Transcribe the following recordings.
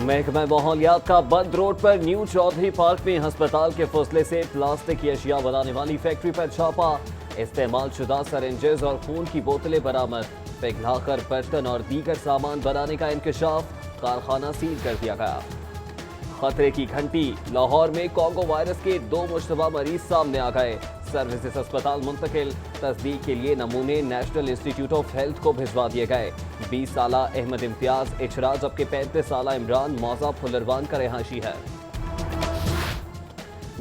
महकमा माहौलियात का बंद रोड पर न्यू चौधरी पार्क में अस्पताल के फसले से प्लास्टिक की अशिया बनाने वाली फैक्ट्री पर छापा। इस्तेमाल शुदा सरेंजेस और खून की बोतलें बरामद। पिघलाकर बर्तन और दीगर सामान बनाने का इंकशाफ। कारखाना सील कर दिया गया। खतरे की घंटी। लाहौर में कोंगो वायरस के 2 मुश्तबा मरीज सामने आ गए। सर्विसेज अस्पताल मुंतकिल। तस्दीक के लिए नमूने नेशनल इंस्टीट्यूट ऑफ हेल्थ को भिजवा दिए गए। 20 साला अहमद इम्तियाज इचरा जबकि 35 साला इमरान मौजा फुलरवान का रिहायशी है।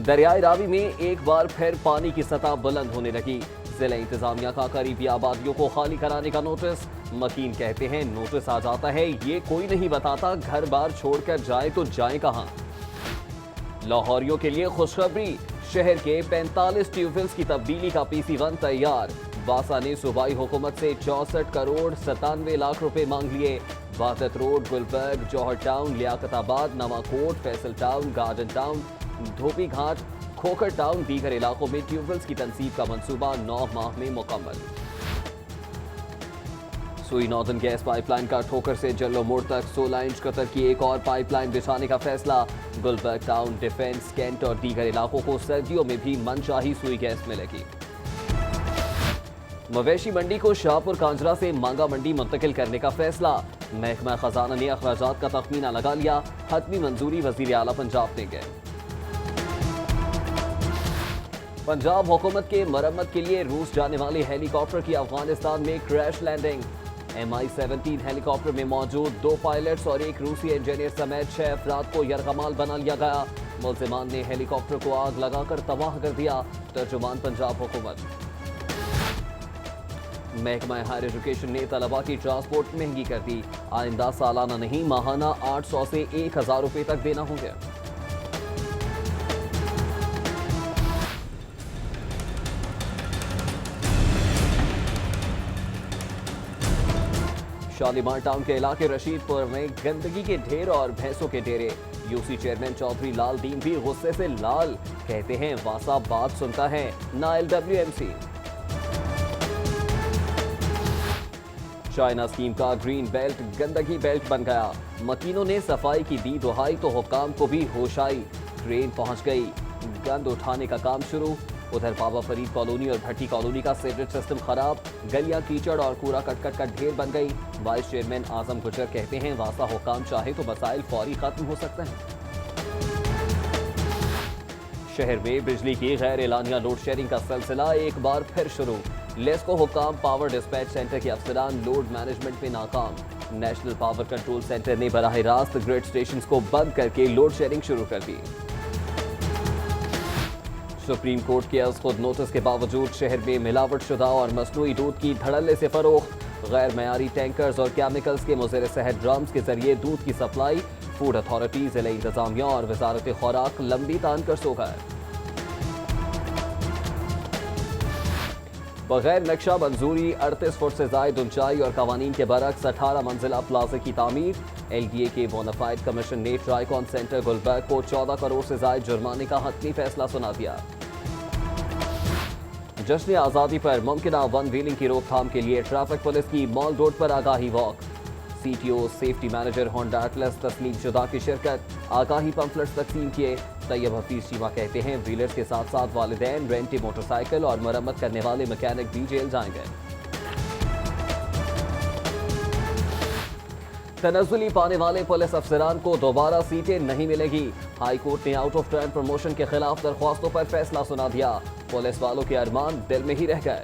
दरियाई रावी में एक बार फिर पानी की सतह बुलंद होने लगी। जिला इंतजामिया का करीबी आबादियों को खाली कराने का नोटिस। मकीन कहते हैं नोटिस आ जाता है, ये कोई नहीं बताता घर बार छोड़कर जाए तो जाए कहां। लाहौरियों के लिए खुशखबरी। शहर के 45 ट्यूबवेल्स की तब्दीली का PC1 तैयार। वासा ने सूबाई हुकूमत से 64 करोड़ 97 लाख रुपए मांग लिए। Wahdat road, Gulberg, Johar town, Liaquatabad, Nawakot, Faisal town, garden town, Dhobi Ghat, Khokhar town दीगर इलाकों में ट्यूबवेल्स की तंसीब का मंसूबा 9 माह में मुकम्मल। सुई नॉर्दर्न गैस पाइपलाइन का ठोकर से जल्लो मोड़ तक 16 इंच कतर की एक और पाइपलाइन बिछाने का फैसला। गुलबर्ग टाउन, डिफेंस, कैंट और दीगर इलाकों को सर्दियों में भी मनचाही सुई गैस मिलेगी। मवेशी मंडी को शाहपुर कांजरा से मांगा मंडी मुंतकिल करने का फैसला। महकमा खजाना ने अखराजात का तखमीना लगा लिया। हतमी मंजूरी वजीर आला पंजाब देंगे। पंजाब हुकूमत के मरम्मत के लिए रूस जाने वाले हेलीकॉप्टर की अफगानिस्तान में क्रैश लैंडिंग। MI-17 हेलीकॉप्टर में मौजूद 2 पायलट्स और एक रूसी इंजीनियर समेत 6 अफराद को यरगमाल बना लिया गया। मुल्जिमान ने हेलीकॉप्टर को आग लगाकर तबाह कर दिया। तर्जुमान पंजाब हुकूमत। महकमा हायर एजुकेशन ने तलबा की ट्रांसपोर्ट महंगी कर दी। आइंदा सालाना नहीं माहाना 800 से 1000 रुपए तक देना होगा। शालीमार टाउन के इलाके रशीदपुर में गंदगी के ढेर और भैंसों के डेरे। यूसी चेयरमैन चौधरी लाल दीन भी गुस्से से लाल। कहते हैं वासा बात सुनता है ना LWMC। चाइना स्कीम का ग्रीन बेल्ट गंदगी बेल्ट बन गया। मकीनों ने सफाई की दी दुहाई तो हुक्काम को भी होश आई। ट्रेन पहुंच गई, गंद उठाने का काम शुरू। उधर बाबा फरीद कॉलोनी और भट्टी कॉलोनी का सीवरेज सिस्टम खराब। गलियां कीचड़ और कूड़ा कटकट का ढेर बन गई। वाइस चेयरमैन आजम गुजर कहते हैं वासा हुक्काम चाहे तो मसाइल फौरी खत्म हो सकते हैं। शहर में बिजली की गैर एलानिया लोड शेयरिंग का सिलसिला एक बार फिर शुरू। लेस्को हुक्काम पावर डिस्पैच सेंटर के अफसरान लोड मैनेजमेंट में नाकाम। नेशनल पावर कंट्रोल सेंटर ने बराह रास्त ग्रिड स्टेशन को बंद करके लोड शेयरिंग शुरू कर दी। सुप्रीम कोर्ट के आज खुद नोटिस के बावजूद शहर में मिलावट शुदा और मसनूई दूध की धड़ल्ले से फरोख्त। गैर मयारी टैंकर्स और केमिकल्स के मुज़र सेहत ड्रम्स के जरिए दूध की सप्लाई। फूड अथॉरिटी, जिला इंतजामिया और वजारत खुराक लंबी तान कर सो गए। बगैर नक्शा मंजूरी 38 फुट से जायद ऊंचाई और कवानीन के बरक्स 18 मंजिला प्लाजा की तामीर। LDA के बोनाफाइड कमीशन ने ट्राइकॉन सेंटर गुलबर्ग को 14 करोड़ से जायद जुर्माने का हतमी फैसला सुना दिया। जश्न आज़ादी पर मुमकिन वन व्हीलिंग की रोकथाम के लिए ट्रैफिक पुलिस की मॉल रोड पर आगाही walk. CTO, safety manager Honda Atlas तस्लीम शुदा की शिरकत। आगाही पंफलेट्स तकसीम किए। तैयब हफीज शीमा कहते हैं व्हीलर्स के साथ साथ वालिदैन, रेंटी मोटरसाइकिल और मरम्मत करने वाले मैकेनिक भी जेल जाएंगे। तनज़्ज़ुली पाने वाले पुलिस अफसरान को दोबारा सीटें नहीं मिलेगी। हाई कोर्ट ने आउट ऑफ टर्न प्रमोशन के खिलाफ दरख्वास्तों पर फैसला सुना दिया। पुलिस वालों के अरमान दिल में ही रह गए।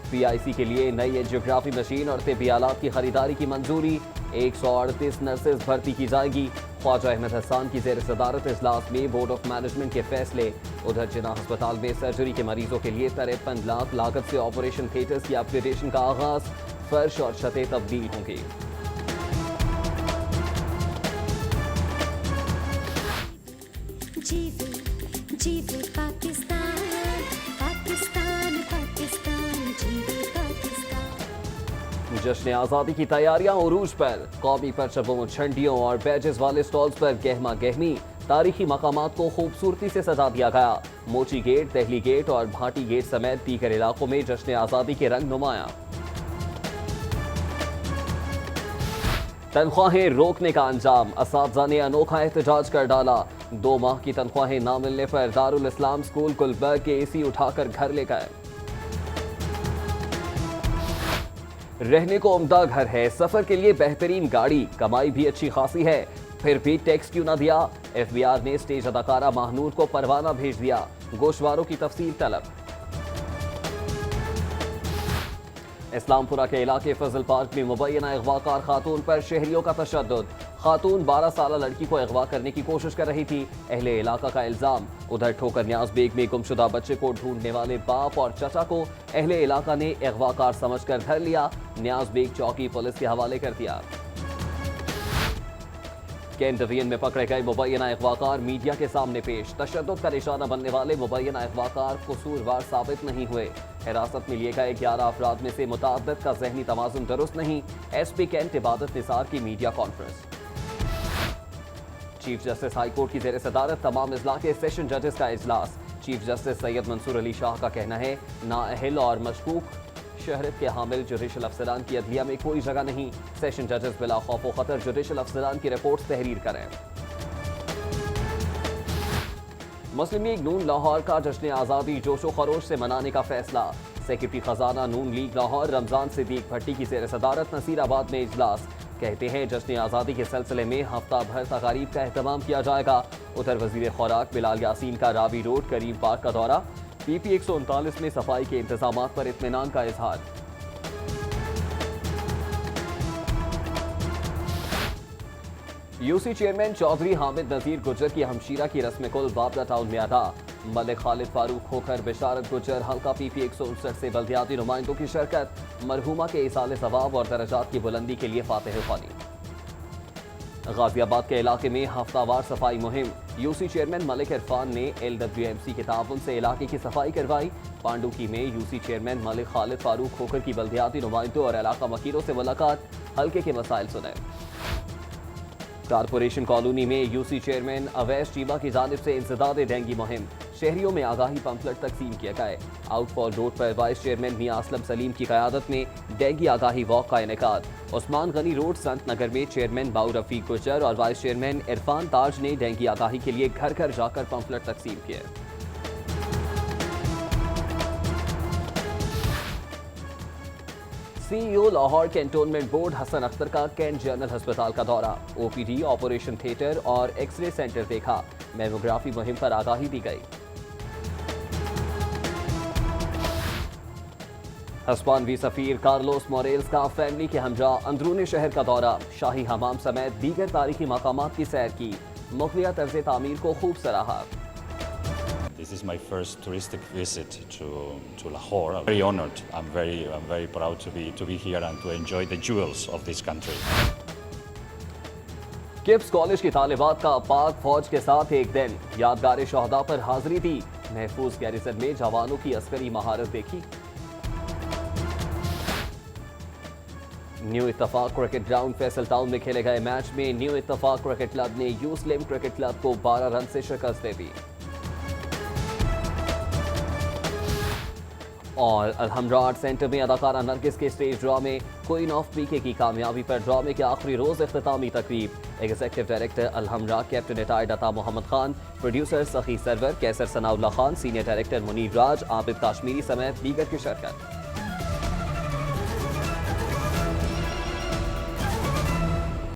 PIC के लिए नई एंजियोग्राफी मशीन और तिब्बी आलात की खरीदारी की मंजूरी। 138 नर्सेज भर्ती की जाएगी। ख्वाजा अहमद हसन की जेर सदारत इजलास में बोर्ड ऑफ मैनेजमेंट के फैसले। उधर जिना अस्पताल में सर्जरी के मरीजों के लिए 53 लाख लागत से ऑपरेशन थिएटर्स की अपग्रेडेशन का आगाज। फर्श और छतें तब्दील होंगी। जीवे पाकिस्तान, पाकिस्तान, पाकिस्तान, जीवे पाकिस्तान। जश्न आज़ादी की तैयारियां उरूज पर। कौमी परचमों, झंडियों और बैजेस वाले स्टॉल्स पर गहमा गहमी। तारीखी मकामात को खूबसूरती से सजा दिया गया। मोची गेट, दहली गेट और भाटी गेट समेत दीगर इलाकों में जश्न आज़ादी के रंग नुमाया। तनख्वाहें रोकने का अंजाम, असातिज़ा ने अनोखा एहतजाज कर डाला। 2 माह की तनख्वाहें न मिलने पर दारुल इस्लाम स्कूल गुलबर्ग के एसी उठाकर घर ले गए। रहने को उम्दा घर है, सफर के लिए बेहतरीन गाड़ी, कमाई भी अच्छी खासी है, फिर भी टैक्स क्यों ना दिया? एफबीआर ने स्टेज अदाकारा महनूर को परवाना भेज दिया, गोशवारों की तफसील तलब। इस्लामपुरा के इलाके फजल पार्क में मुबैना अगवाकार खातून पर शहरियों का तशद्दुद। खातून 12 साल लड़की को अगवा करने की कोशिश कर रही थी, अहले इलाका का इल्जाम। उधर ठोकर न्याज बेग में गुमशुदा बच्चे को ढूंढने वाले बाप और चचा को अहले इलाका ने अगवाकार समझकर धर लिया, न्याज बेग चौकी पुलिस के हवाले कर दिया। कैंट डिवीजन में पकड़े गए मुबैना अगवाकार मीडिया के सामने पेश। तशद्दुद का निशाना बनने वाले मुबैना अगवाकार कसूरवार साबित नहीं हुए। हिरासत में लिए गए 11 अफराद में से मुताअद्दिद का ज़हनी तवाज़ुन दुरुस्त नहीं। एसपी कैंट इबादत निसार की media conference. Chief justice high court की ज़ेर सदारत तमाम अजला के सेशन जजेस का इजलास। चीफ जस्टिस सैयद मंसूर अली शाह का कहना है, नाअहल और मशकूक शहरत के हामिल जुडिशल अफसरान की अदलिया में कोई जगह नहीं। सेशन जजेस बिला खौफ व खतर जुडिशल अफसरान की रिपोर्ट तहरीर करें। मुस्लिम लीग नून लाहौर का जश्न आज़ादी जोशो खरोश से मनाने का फैसला। सेक्रेटरी खजाना नून लीग लाहौर रमजान सिद्दीक भट्टी की ज़ेर सदारत नसीराबाद में इजलास। कहते हैं जश्न आज़ादी के सिलसिले में हफ्ता भर तकारीब का एहतमाम किया जाएगा। उधर वजीर खुराक बिलाल यासीन का रावी रोड करीम पार्क का दौरा। पीपी 139 में सफाई के इंतजामात पर इत्मीनान का इजहार। यूसी चेयरमैन चौधरी हामिद नजीर गुज्जर की हमशीरा की रस्म कुल बाबरा टाउन में अदा। मलिक खालिद फारूक खोखर बिशारत गुज्जर हल्का पीपी 159 से बल्दियाती नुमाइंदों की शिरकत। मरहुमा के इसाले सवाब और दरजात की बुलंदी के लिए फातिह ख्वानी। गाजियाबाद के इलाके में हफ्तावार सफाई मुहिम। यूसी चेयरमैन मलिक इरफान ने LWMC के ताउन से इलाके की सफाई करवाई। पांडुकी में यूसी चेयरमैन मलिक खालिद फारूक खोखर की बल्दियाती नुमाइंदों और इलाका वकीलों से मुलाकात, हल्के के मसाइल सुने। कारपोरेशन कॉलोनी में यूसी चेयरमैन अवैस चीबा की जानिब से इंसदाद डेंगी मुहिम। शहरियों में आगाही पंफलेट तकसीम किए गए। आउटफॉल रोड पर वाइस चेयरमैन मियां असलम सलीम की क़यादत में डेंगी आगाही वॉक का इनेकाद। उस्मान गनी रोड संत नगर में चेयरमैन बाऊ रफीक गुज्जर और वाइस चेयरमैन इरफान ताज ने डेंगी आगाही के लिए घर घर जाकर पंफलेट तकसीम किए। CEO Lahore cantonment board Hasan Akhtar का कैंट जनरल अस्पताल का दौरा। OPD, ऑपरेशन थिएटर और एक्सरे सेंटर देखा। मेमोग्राफी मुहिम पर आगाही दी गई। हस्पानवी सफीर कार्लोस मोरेल्स का फैमिली के हमरा अंदरूनी शहर का दौरा। शाही हमाम समेत दीगर तारीखी मकामात की सैर की। मुग़लिया तर्ज़ तामीर को खूब सराहा। This is my first touristic visit to Lahore. I'm very honoured. I'm very proud to be here and to enjoy the jewels of this country. KIPS college की तालिबात का पाक फौज के साथ एक दिन। यादगार शहदा पर हाजिरी दी। महफूज गैरिसन में जवानों की अस्करी महारत देखी। New Ittefaq cricket ground Faisal town में खेले गए मैच में न्यू इत्तफाक क्रिकेट क्लब ने यू स्लिम क्रिकेट क्लब को 12 रन से शिकस्त दे दी। और अलहमरा आर्ट सेंटर में अदाकारा नरगिस के स्टेज ड्रामे क्वीन ऑफ पीके की कामयाबी पर ड्रामे के आखिरी रोज इख्तितामी तकरीब। Executive director Alhamra captain retired अता मोहम्मद खान, प्रोड्यूसर सखी सरवर, कैसर सनाउल्लाह खान, सीनियर डायरेक्टर मुनीर राज, आबिद काश्मीरी समेत दीगर की शिरकत।